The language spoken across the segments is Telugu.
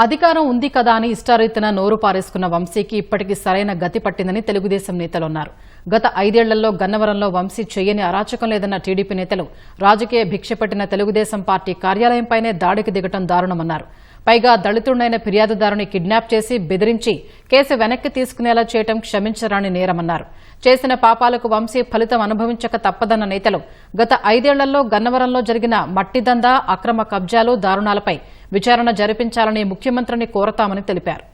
అధికారం ఉంది కదా అని ఇష్టారీతిన నోరు పారేసుకున్న వంశీకి ఇప్పటికీ సరైన గతి పట్టిందని తెలుగుదేశం నేతలున్నారు. గత 5 ఏళ్లలో గన్నవరంలో వంశీ చేయని అరాచకం లేదన్న టీడీపీ నేతలు రాజకీయ భిక్ష పెట్టిన తెలుగుదేశం పార్టీ కార్యాలయంపైనే దాడికి దిగటం దారుణమన్నారు. పైగా దళితుడైన ఫిర్యాదుదారుని కిడ్నాప్ చేసి బెదిరించి కేసు వెనక్కి తీసుకునేలా చేయటం క్షమించరాని నేరమన్నారు. చేసిన పాపాలకు వంశీ ఫలితం అనుభవించక తప్పదన్న నేతలు గత 5 ఏళ్లలో గన్నవరంలో జరిగిన మట్టిదందా, అక్రమ కబ్జాలు, దారుణాలపై విచారణ జరిపించాలని ముఖ్యమంత్రిని కోరతామని తెలిపారు.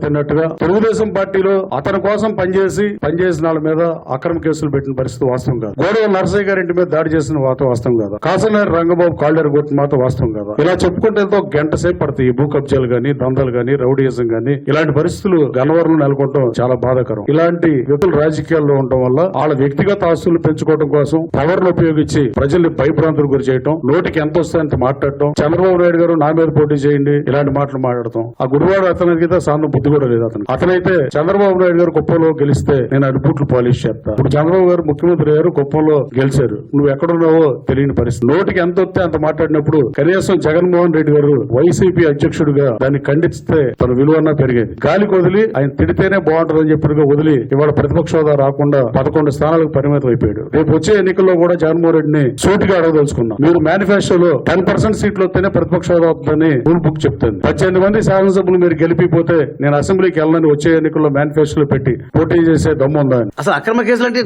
తిన్నట్టుగా తెలుగుదేశం పార్టీలో అతని కోసం పనిచేసిన వాళ్ళ మీద అక్రమ కేసులు పెట్టిన పరిస్థితి వాస్తవం కాదు. గోడవ నరసయ్య గారి ఇంటి మీద దాడి చేసిన వాస్తవం కాదు. కాసనేరు రంగబాబు కాళ్ళేరు కొట్టిన మాత్రం వాస్తవం కాదు. ఇలా చెప్పుకుంటే ఎంతో గంట సేపు పడతాయి. భూ కబ్జాలు గానీ, దందాలు గానీ, రౌడీయిజం గానీ, ఇలాంటి పరిస్థితులు గన్నవరంలో నెలకొనడం చాలా బాధాకరం. ఇలాంటి వ్యక్తులు రాజకీయాల్లో ఉండటం వల్ల వాళ్ళ వ్యక్తిగత ఆస్తులు పెంచుకోవడం కోసం పవర్ ను ఉపయోగించి ప్రజల్ని భయభ్రాంతులకు గురి చేయడం, నోటికి ఎంత వస్తే అంత మాట్లాడటం, చంద్రబాబు నాయుడు గారు నా మీద పోటీ చేయండి ఇలాంటి మాటలు మాట్లాడటం. ఆ గుడివాడు అతనికి బుద్ధి కూడా లేదు. అతనైతే చంద్రబాబు నాయుడు గారు కుప్పంలో గెలిస్తే నేను అటు బూట్లు పాలిష్ చేస్తా. ఇప్పుడు చంద్రబాబు గారు ముఖ్యమంత్రి గారు కుప్పంలో గెలిచారు. నువ్వు ఎక్కడున్నావో తెలియని పరిస్థితి. నోటికి ఎంత వస్తే అంత మాట్లాడినప్పుడు కనీసం జగన్మోహన్ రెడ్డి గారు వైసీపీ అధ్యక్షుడిగా దాన్ని ఖండిస్తే తన విలువన్నా పెరిగేది. గాలికి వదిలి ఆయన తిడితేనే బాగుంటుందని చెప్పిగా వదిలి ఇవాళ ప్రతిపక్ష హోదా రాకుండా 11 స్థానాలకు పరిమితం అయిపోయాడు. రేపు వచ్చే ఎన్నికల్లో కూడా జగన్మోహన్ రెడ్డిని సూటిగా అడగదలుచుకున్నాం. మీరు మేనిఫెస్టోలో 10% సీట్లు వస్తేనే ప్రతిపక్ష హోదా వస్తుందని రూల్ బుక్ చెప్తుంది. 18 మంది శాసనసభ్యులు మీరు గెలిపిపోతే నేను అసెంబ్లీకి వెళ్ళని వచ్చే ఎన్నికల్లో మేనిఫెస్టోలో పెట్టి పోటీ చేసే దమ్ము ఉందా? అసలు అక్రమ కేసులు అంటే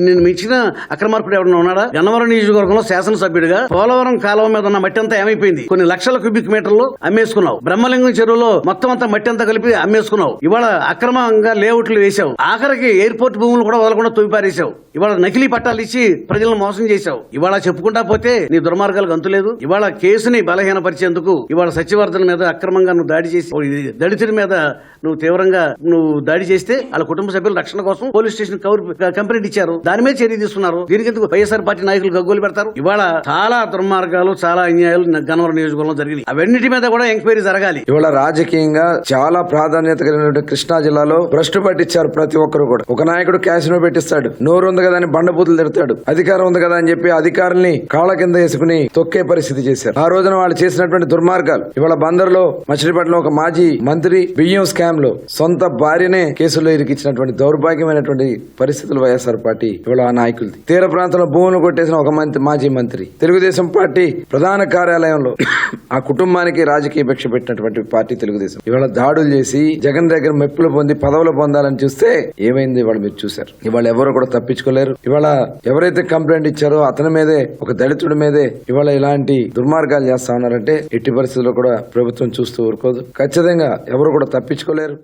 నేను మించిన అక్రమార్పుడు ఎవరైనా ఉన్నాడా? గన్నవరం నియోజకవర్గంలో శాసనసభ్యుడిగా పోలవరం కాలువ మీద ఉన్న మట్టి అంతా ఏమైపోయింది? కొన్ని లక్షల క్యూబిక్ మీటర్లు అమ్మేసుకున్నావు. బ్రహ్మలింగం చెరువులో మొత్తం అంతా మట్టి అంతా కలిపి అమ్మేసుకున్నావు. ఇవాళ అక్రమంగా లేఅవుట్లు వేశావు. ఆఖరికి ఎయిర్పోర్ట్ భూములు కూడా వదలకుండా తొలిపారేశావు. ఇవాళ నకిలీ పట్టాలు ఇచ్చి ప్రజలను మోసం చేశావు. ఇవాళ చెప్పుకుంటా పోతే నీ దుర్మార్గాలకు అంతులేదు. ఇవాళ కేసుని బలహీనపరిచేందుకు ఇవాళ సత్యవర్ధన్ మీద అక్రమంగా నువ్వు దాడి చేసి దళితుడి మీద నువ్వు తీవ్రంగా దాడి చేస్తే వాళ్ళ కుటుంబ సభ్యుల రక్షణ కోసం పోలీస్ స్టేషన్ కంప్లైంట్ ఇచ్చారు. దాని మీద చర్య తీసుకున్నారు. దీనికి ఎందుకు వైఎస్ఆర్ పార్టీ నాయకులు గగ్గోలు పెడతారు? ఇవాళ చాలా దుర్మార్గాలు, చాలా అన్యాయాలు గన్నవరం నియోజకవర్గంలో జరిగినాయి. అవన్నిటి మీద కూడా ఎంక్వైరీ జరగాలి. ఇవాళ రాజకీయంగా చాలా ప్రాధాన్యత కలిగిన కృష్ణా జిల్లాలో భ్రష్టు పట్టించారు. ప్రతి ఒక్కరు కూడా ఒక నాయకుడు క్యాసినో పెట్టిస్తాడు. నోరు ఉంది కదా అని బండబూతులు తిడతాడు. అధికారం ఉంది కదా అని చెప్పి అధికారుల్ని కాళ్ళ కింద వేసుకుని తొక్కే పరిస్థితి చేశారు. ఆ రోజున వాళ్ళు చేసినటువంటి దుర్మార్గాలు. ఇవాళ బందర్లో మచిలీపట్నంలో ఒక మాజీ మంత్రి బియ్యం స్కామ్ లో సొంత భార్యనే కేసుల్లో ఇరికించినటువంటి దౌర్భాగ్యమైనటువంటి పరిస్థితులు వైఎస్ఆర్ పార్టీ ఇవాళ ఆ నాయకులది. తీర ప్రాంతంలో భూములు కొట్టేసిన ఒక మాజీ మంత్రి తెలుగుదేశం పార్టీ ప్రధాన కార్యాలయంలో ఆ కుటుంబానికి రాజకీయ భిక్ష పెట్టినటువంటి పార్టీ తెలుగుదేశం. ఇవాళ దాడులు చేసి జగన్ దగ్గర మెప్పులు పొంది పదవులు పొందాలని చూస్తే ఏమైంది ఇవాళ మీరు చూశారు. ఇవాళ ఎవరు కూడా తప్పించుకోలేరు. ఇవాళ ఎవరైతే కంప్లైంట్ ఇచ్చారో అతని మీదే, ఒక దళితుడి మీదే ఇవాళ ఇలాంటి దుర్మార్గాలు చేస్తా ఉన్నారంటే ఎట్టి పరిస్థితుల్లో కూడా ప్రభుత్వం చూస్తూ ఊరుకోదు. ఖచ్చితంగా ఎవరు కూడా తప్పించుకోలేరు.